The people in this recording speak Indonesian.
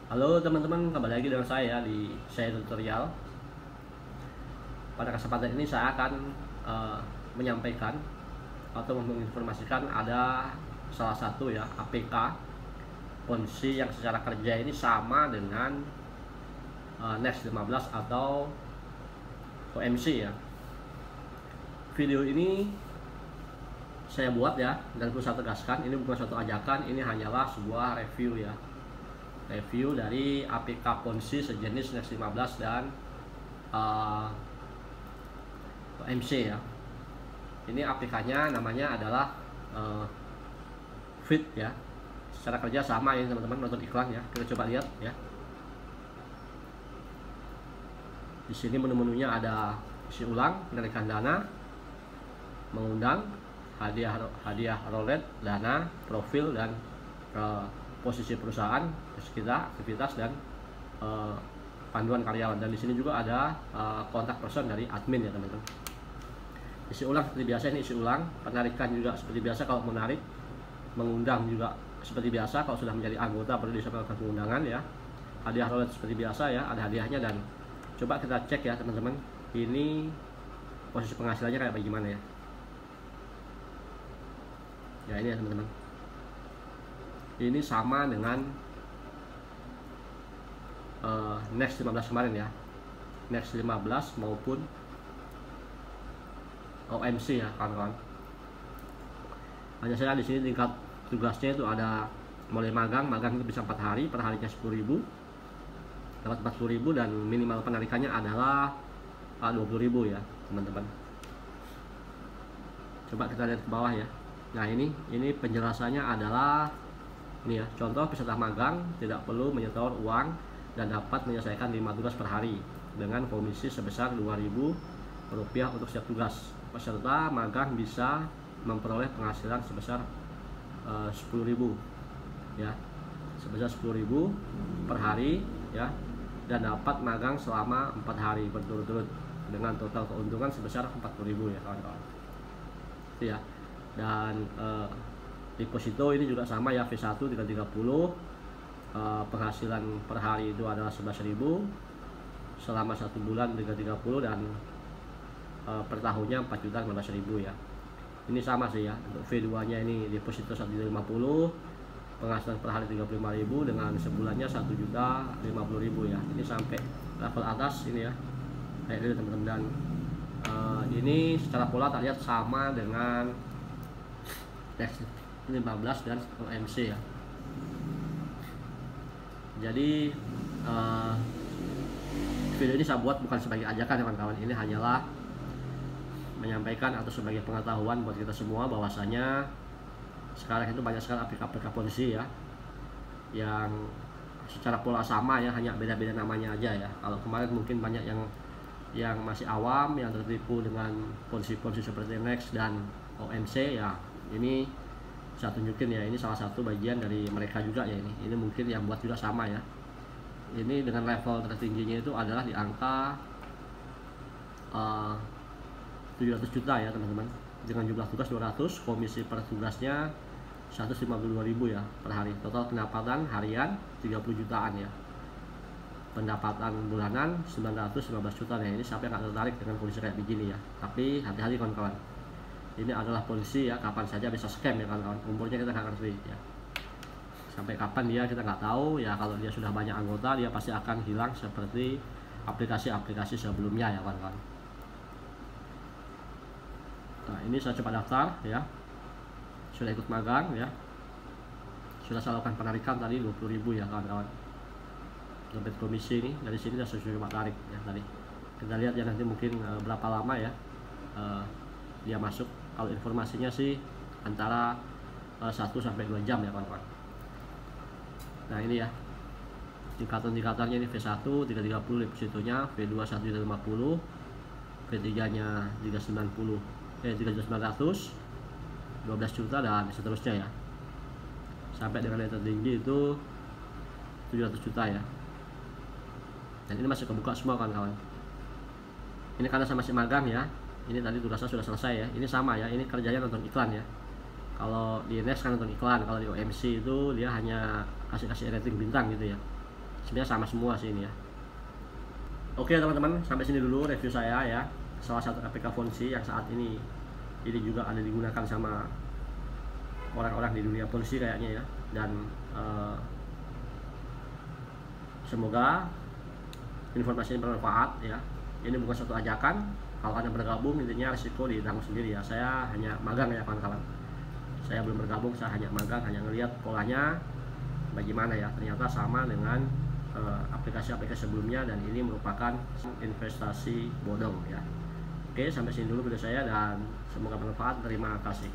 Halo teman-teman, kembali lagi dengan saya di saya tutorial. Pada kesempatan ini saya akan menyampaikan atau menginformasikan ada salah satu ya APK ponzi yang secara kerja ini sama dengan Next 15 atau OMC ya. Video ini saya buat ya, dan perlu saya tegaskan ini bukan suatu ajakan, ini hanyalah sebuah review ya. Review dari APK ponzi sejenis Next 15 dan MC ya. Ini APK-nya namanya adalah Fit ya. Secara kerja sama ya teman-teman, nonton iklan ya. Kita coba lihat ya. Di sini menu-menunya ada isi ulang, penarikan dana, mengundang, hadiah roulette, dana, profil, dan posisi perusahaan, kita aktivitas, dan panduan karyawan. Dan di sini juga ada kontak person dari admin ya teman-teman. Isi ulang seperti biasa, ini isi ulang. Penarikan juga seperti biasa kalau menarik. Mengundang juga seperti biasa, kalau sudah menjadi anggota perlu disampaikan pengundangan ya. Hadiah roulette seperti biasa ya, ada hadiahnya. Dan coba kita cek ya teman-teman, ini posisi penghasilannya kayak bagaimana ya. Ya ini ya teman-teman, ini sama dengan Next 15 kemarin ya, Next 15 maupun OMC ya kawan-kawan. Hanya saya di sini tingkat tugasnya itu ada mulai magang itu bisa 4 hari, per harinya 10.000, dapat 40.000, dan minimal penarikannya adalah 20.000 ya teman-teman. Coba kita lihat ke bawah ya. Nah ini penjelasannya adalah ini ya, contoh peserta magang tidak perlu menyetor uang dan dapat menyelesaikan 5 tugas per hari dengan komisi sebesar Rp2.000 untuk setiap tugas. Peserta magang bisa memperoleh penghasilan sebesar 10.000 ya, sebesar 10.000 per hari ya, dan dapat magang selama 4 hari berturut-turut dengan total keuntungan sebesar 40.000 ya kawan-kawan. Itu ya. Dan deposito ini juga sama ya, V1 330, penghasilan per hari itu adalah 11.000 selama 1 bulan 330, dan per tahunnya 4.015.000 ya. Ini sama sih ya. Untuk V2 nya ini deposito 1.050, penghasilan per hari 35.000 dengan sebulannya 1.050.000 ya. Ini sampai level atas ini ya, kayak gitu teman-teman. Dan ini secara pola tak lihat sama dengan Next 15 dan OMC ya. Jadi video ini saya buat bukan sebagai ajakan kawan-kawan, ini hanyalah menyampaikan atau sebagai pengetahuan buat kita semua bahwasanya sekarang itu banyak sekali aplikasi ponzi ya, yang secara pola sama ya, hanya beda-beda namanya aja ya. Kalau kemarin mungkin banyak yang masih awam yang tertipu dengan ponzi-ponzi seperti Next dan OMC ya. Ini saya tunjukin ya, ini salah satu bagian dari mereka juga ya. Ini mungkin yang buat juga sama ya. Ini dengan level tertingginya itu adalah di angka 700 juta ya teman-teman, dengan jumlah tugas 200, komisi per tugasnya 152.000 ya per hari. Total pendapatan harian 30 jutaan ya, pendapatan bulanan 915 juta ya. Ini siapa yang gak tertarik dengan kondisi kayak begini ya. Tapi hati-hati kawan-kawan, ini adalah polisi ya, kapan saja bisa scam ya kawan-kawan. Umurnya kita nggak ngerti ya, sampai kapan dia kita nggak tahu ya. Kalau dia sudah banyak anggota, dia pasti akan hilang seperti aplikasi-aplikasi sebelumnya ya kawan-kawan. Nah ini saya coba daftar ya, sudah ikut magang ya, sudah saya lakukan penarikan tadi 20.000 ya kawan-kawan. Dapat komisi ini dari sini saya sudah coba tarik ya tadi. Kita lihat ya nanti mungkin berapa lama ya dia masuk. Kalau informasinya sih antara 1 sampai 2 jam ya kawan-kawan. Nah ini ya indikator-indikatornya, ini V1 330 depositonya, V2 1.050, V3 nya 3.900, 12 juta, dan seterusnya ya, sampai dengan yang tertinggi itu 700 juta ya. Dan ini masih kebuka semua kawan-kawan. Ini karena saya masih magang ya. Ini tadi tugasnya sudah selesai ya. Ini sama ya, ini kerjanya nonton iklan ya. Kalau di Next kan nonton iklan, kalau di OMC itu dia hanya kasih rating bintang gitu ya. sebenarnya sama semua sih ini ya. Oke teman-teman, sampai sini dulu review saya ya, salah satu APK Fonzi yang saat ini juga ada digunakan sama orang-orang di dunia Ponzi kayaknya ya. Dan semoga informasi ini bermanfaat ya. Ini bukan suatu ajakan, kalau Anda bergabung intinya risiko ditanggung sendiri ya. Saya hanya magang ya kawan-kawan, saya belum bergabung, saya hanya magang, hanya ngelihat polanya bagaimana ya. Ternyata sama dengan aplikasi-aplikasi sebelumnya, dan ini merupakan investasi bodong ya. Oke, sampai sini dulu video saya dan semoga bermanfaat. Terima kasih.